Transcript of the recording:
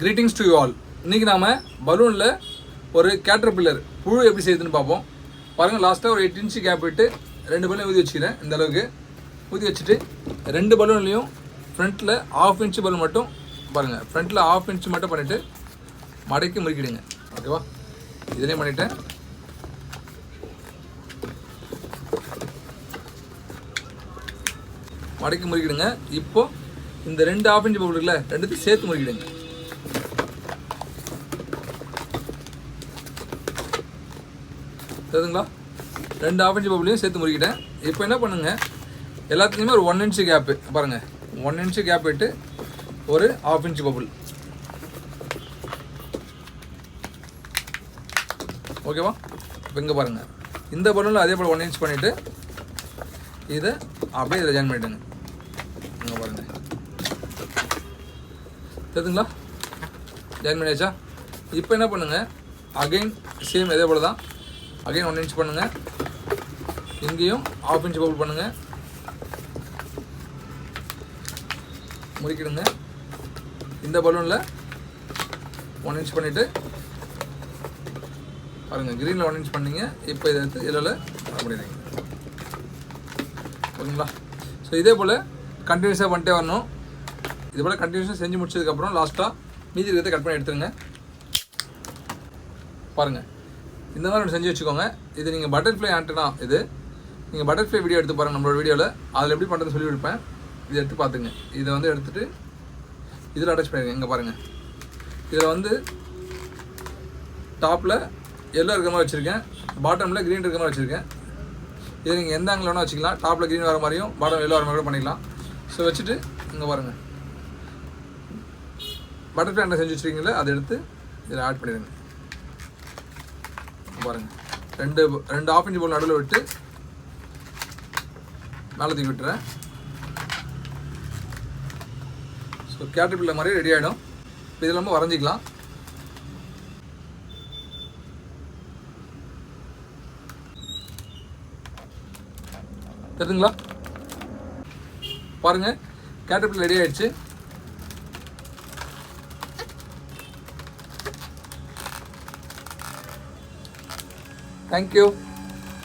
Greetings to you all. இன்றைக்கி நாம் பலூனில் ஒரு கேட்டர்பில்லர் புழு எப்படி செய்யுதுன்னு பார்ப்போம். பாருங்கள், லாஸ்ட்டாக ஒரு 8 இன்ச்சு கேப் விட்டு 2 பலூன் ஊதி வச்சுக்கிறேன். இந்த அளவுக்கு ஊதி வச்சுட்டு 2 பலூன்லேயும் ஃப்ரண்ட்டில் 1/2 இன்ச்சு பலூன் மட்டும் பாருங்கள், ஃப்ரண்ட்டில் 1/2 இன்ச்சு மட்டும் பண்ணிவிட்டு மடக்கி முறுக்கிடுங்க. ஓகேவா? இதுலேயும் பண்ணிவிட்டேன். மடக்கி முறுக்கிடுங்க. இப்போது இந்த 2 1/2 இன்ச்சு பலூன் இருக்குல்ல, ரெண்டுத்தையும் சேர்த்து முறுக்கிடுங்க. தெரியுதுங்களா? 2 1/2 இன்ச்சு பபுளையும் சேர்த்து முறுக்கிட்டேன். இப்போ என்ன பண்ணுங்கள், எல்லாத்துலேயுமே ஒரு 1 இன்ச்சு கேப்பு பாருங்கள், 1 இன்ச்சு கேப் விட்டு ஒரு 1/2 இன்ச்சு பபுள். ஓகேவா? இப்போ இங்கே பாருங்கள், இந்த பலூனில் அதே போல் 1 இன்ச் பண்ணிவிட்டு இதை அப்படியே இதில் ஜாயின் பண்ணிவிடுங்க. இங்கே பாருங்கள், தெரியுதுங்களா? ஜாயின் பண்ணியாச்சா? இப்போ என்ன பண்ணுங்கள், அகைன் சேம் இதே போல் தான், அகைன் 1 இன்ச் பண்ணுங்கள். இங்கேயும் 1/2 இன்ச் பபுள் பண்ணுங்கள், முறுக்கிடுங்க. இந்த பலூனில் 1 இன்ச் பண்ணிவிட்டு பாருங்கள், க்ரீனில் 1 இன்ச் பண்ணிங்க. இப்போ இதை எடுத்து இதில் பண்ணிடுங்க. ஓகேங்களா? ஸோ இதே போல் கண்டினியூஸாக பண்ணிட்டே வரணும். இது போல் கண்டினியூஸாக செஞ்சு முடிச்சதுக்கப்புறம் லாஸ்ட்டாக மீதி இருக்கிறத கட் பண்ணி எடுத்துருங்க. பாருங்கள், இந்த மாதிரி ஒன்று செஞ்சு வச்சுக்கோங்க. இது நீங்கள் பட்டர்ஃப்ளை ஆண்டனா, இது நீங்கள் பட்டர்ஃப்ளை வீடியோ எடுத்து பாருங்கள் நம்மளோட வீடியோவில், அதில் எப்படி பண்ணுறது சொல்லி கொடுப்பேன். இதை எடுத்து பார்த்துங்க. இதை வந்து எடுத்துகிட்டு இதில் அட்டாச் பண்ணிடுங்க. இங்கே பாருங்கள், இதில் டாப்பில் எல்லோ இருக்கிற மாதிரி வச்சுருக்கேன், பாட்டமில் க்ரீன் இருக்கிற மாதிரி வச்சுருக்கேன். இதை நீங்கள் எந்த ஆங்கிள் வேணால் வச்சுக்கலாம். டாப்பில் க்ரீன் வர மாதிரியும் பாட்டம் எல்லோ வர மாதிரி கூட பண்ணிக்கலாம். ஸோ வச்சுட்டு இங்கே பாருங்கள், பட்டர்ஃப்ளை ஆண்டனா செஞ்சு வச்சுருக்கீங்களே, அதை எடுத்து இதில் ஆட் பண்ணிடுங்க. பாருங்கள், 2 1/2 இன்ச்சு போல் நடுவில் விட்டு மேலே தூக்கி விட்டுறேன். ஸோ கேட்டர்பில்லர் மாதிரி ரெடி ஆகிடும். இப்போ இதில் நம்ம வரைஞ்சிக்கலாம். தெரியுதுங்களா? பாருங்கள், கேட்டர்பில்லர் ரெடி ஆகிடுச்சு. தேங்க்யூ.